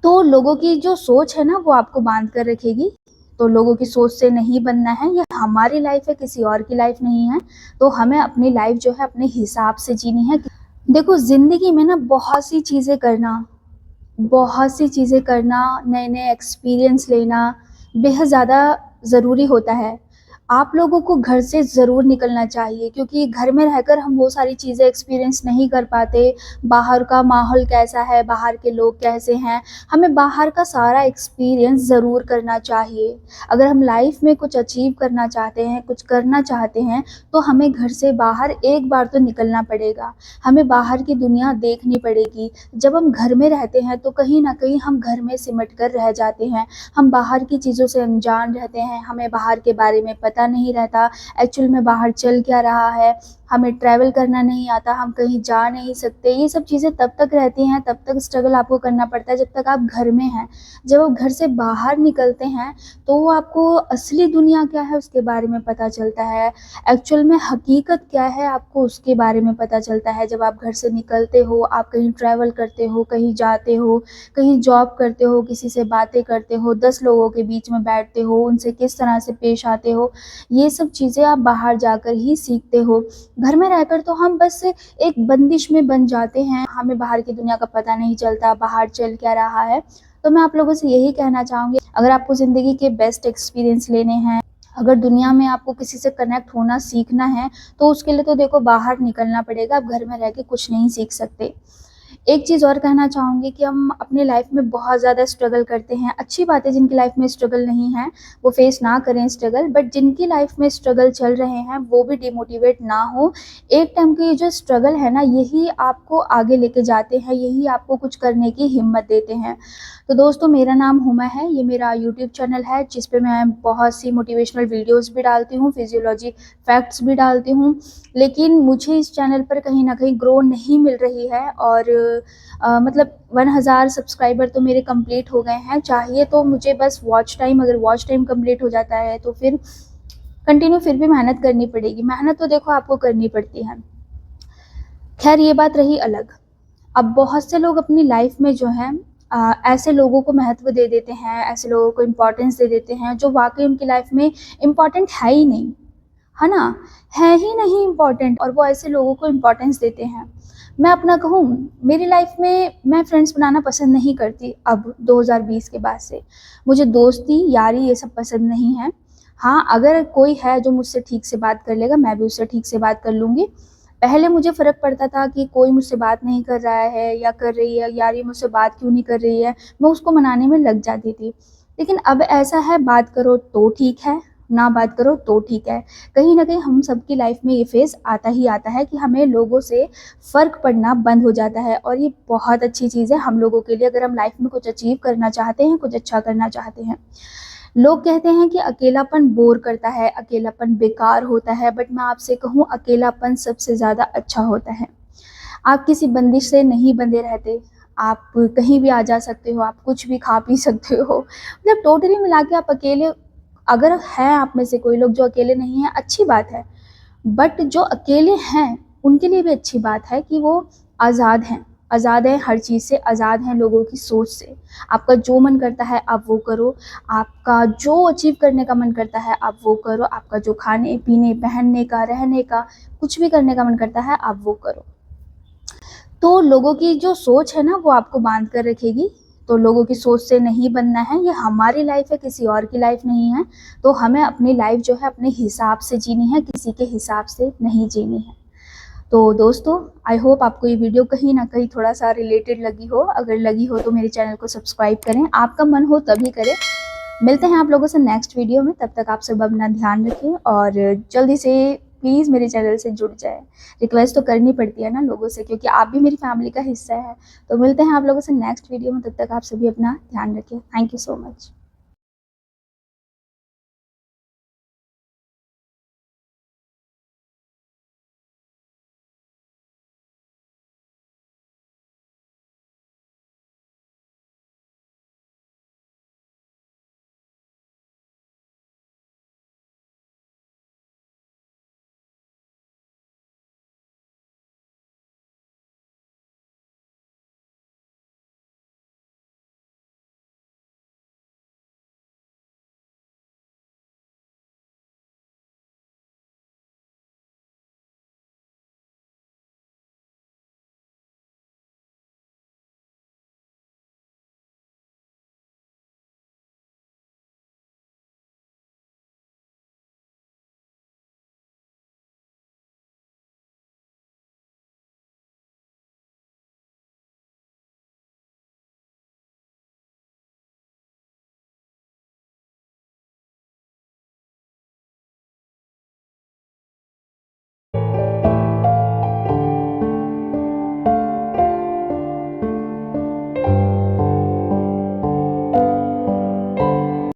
तो लोगों की जो सोच है ना वो आपको बांध कर रखेगी। तो लोगों की सोच से नहीं बनना है, ये हमारी लाइफ है, किसी और की लाइफ नहीं है। तो हमें अपनी लाइफ जो है अपने हिसाब से जीनी है। देखो जिंदगी में ना बहुत सी चीज़ें करना, नए नए एक्सपीरियंस लेना बेहद ज़्यादा ज़रूरी होता है। आप लोगों को घर से ज़रूर निकलना चाहिए, क्योंकि घर में रहकर हम वो सारी चीज़ें एक्सपीरियंस नहीं कर पाते। बाहर का माहौल कैसा है, बाहर के लोग कैसे हैं, हमें बाहर का सारा एक्सपीरियंस ज़रूर करना चाहिए। अगर हम लाइफ में कुछ अचीव करना चाहते हैं, कुछ करना चाहते हैं, तो हमें घर से बाहर एक बार तो निकलना पड़ेगा। हमें बाहर की दुनिया देखनी पड़ेगी। जब हम घर में रहते हैं तो कहीं न कहीं हम घर में सिमट कर रह जाते हैं। हम बाहर की चीज़ों से अनजान रहते हैं, हमें बाहर के बारे में पता नहीं रहता, एक्चुअल में बाहर चल क्या रहा है, हमें ट्रैवल करना नहीं आता, हम कहीं जा नहीं सकते। ये सब चीज़ें तब तक रहती हैं, तब तक स्ट्रगल आपको करना पड़ता है जब तक आप घर में हैं। जब आप घर से बाहर निकलते हैं तो आपको असली दुनिया क्या है उसके बारे में पता चलता है, एक्चुअल में हकीकत क्या है आपको उसके बारे में पता चलता है। जब आप घर से निकलते हो, आप कहीं ट्रैवल करते हो, कहीं जाते हो, कहीं जॉब करते हो, किसी से बातें करते हो, 10 लोगों के बीच में बैठते हो, उनसे किस तरह से पेश आते हो, ये सब चीज़ें आप बाहर जाकर ही सीखते हो। घर में रहकर तो हम बस एक बंदिश में बन जाते हैं, हमें बाहर की दुनिया का पता नहीं चलता, बाहर चल क्या रहा है। तो मैं आप लोगों से यही कहना चाहूँगी, अगर आपको ज़िंदगी के बेस्ट एक्सपीरियंस लेने हैं, अगर दुनिया में आपको किसी से कनेक्ट होना सीखना है, तो उसके लिए तो देखो बाहर निकलना पड़ेगा। आप घर में रह के कुछ नहीं सीख सकते। एक चीज़ और कहना चाहूँगी कि हम अपनी लाइफ में बहुत ज़्यादा स्ट्रगल करते हैं। अच्छी बात है जिनकी लाइफ में स्ट्रगल नहीं है वो फेस ना करें स्ट्रगल, बट जिनकी लाइफ में स्ट्रगल चल रहे हैं वो भी डिमोटिवेट ना हो। एक टाइम की ये जो स्ट्रगल है ना, यही आपको आगे लेके जाते हैं, यही आपको कुछ करने की हिम्मत देते हैं। तो दोस्तों, मेरा नाम हुमा है, ये मेरा यूट्यूब चैनल है जिस पे मैं बहुत सी मोटिवेशनल वीडियोस भी डालती हूँ, फिजियोलॉजी फैक्ट्स भी डालती हूँ। लेकिन मुझे इस चैनल पर कहीं ना कहीं ग्रो नहीं मिल रही है, और मतलब 1000 सब्सक्राइबर तो मेरे कंप्लीट हो गए हैं। चाहिए तो मुझे बस वॉच टाइम, अगर वॉच टाइम कंप्लीट हो जाता है तो फिर कंटिन्यू फिर भी मेहनत करनी पड़ेगी। मेहनत तो देखो आपको करनी पड़ती है। खैर, ये बात रही अलग। अब बहुत से लोग अपनी लाइफ में जो है ऐसे लोगों को महत्व दे देते हैं, ऐसे लोगों को इम्पोर्टेंस दे देते हैं जो वाकई उनकी लाइफ में इम्पोर्टेंट है ही नहीं, है ना, है ही नहीं इम्पोर्टेंट, और वो ऐसे लोगों को इम्पोर्टेंस देते हैं। मैं अपना कहूँ, मेरी लाइफ में मैं फ्रेंड्स बनाना पसंद नहीं करती। अब 2020 के बाद से मुझे दोस्ती यारी ये सब पसंद नहीं है। हाँ, अगर कोई है जो मुझसे ठीक से बात कर लेगा, मैं भी उससे ठीक से बात कर लूँगी। पहले मुझे फ़र्क पड़ता था कि कोई मुझसे बात नहीं कर रहा है या कर रही है, यार ये मुझसे बात क्यों नहीं कर रही है, मैं उसको मनाने में लग जाती थी। लेकिन अब ऐसा है, बात करो तो ठीक है, ना बात करो तो ठीक है। कहीं न कहीं हम सबकी लाइफ में ये फ़ेज़ आता ही आता है कि हमें लोगों से फ़र्क पड़ना बंद हो जाता है, और ये बहुत अच्छी चीज़ है हम लोगों के लिए, अगर हम लाइफ में कुछ अचीव करना चाहते हैं, कुछ अच्छा करना चाहते हैं। लोग कहते हैं कि अकेलापन बोर करता है, अकेलापन बेकार होता है, बट मैं आपसे कहूँ अकेलापन सबसे ज़्यादा अच्छा होता है। आप किसी बंदिश से नहीं बंधे रहते, आप कहीं भी आ जा सकते हो, आप कुछ भी खा पी सकते हो। मतलब टोटली मिला के आप अकेले, अगर हैं आप में से कोई लोग जो अकेले नहीं हैं, अच्छी बात है। बट जो अकेले हैं उनके लिए भी अच्छी बात है कि वो आज़ाद हैं। आज़ाद हैं हर चीज़ से, आज़ाद हैं लोगों की सोच से। आपका जो मन करता है आप वो करो, आपका जो अचीव करने का मन करता है आप वो करो, आपका जो खाने पीने, पहनने का, रहने का, कुछ भी करने का मन करता है आप वो करो। तो लोगों की जो सोच है ना वो आपको बांध कर रखेगी। तो लोगों की सोच से नहीं बनना है, ये हमारी लाइफ है, किसी और की लाइफ नहीं है। तो हमें अपनी लाइफ जो है अपने हिसाब से जीनी है, किसी के हिसाब से नहीं जीनी है। तो दोस्तों, आई होप आपको ये वीडियो कहीं ना कहीं थोड़ा सा रिलेटेड लगी हो। अगर लगी हो तो मेरे चैनल को सब्सक्राइब करें, आपका मन हो तभी करें। मिलते हैं आप लोगों से नेक्स्ट वीडियो में, तब तक आप सब अपना ध्यान रखें और जल्दी से प्लीज़ मेरे चैनल से जुड़ जाए। रिक्वेस्ट तो करनी पड़ती है ना लोगों से, क्योंकि आप भी मेरी फैमिली का हिस्सा है। तो मिलते हैं आप लोगों से नेक्स्ट वीडियो में, तब तक आप सभी अपना ध्यान रखें। Thank you so much.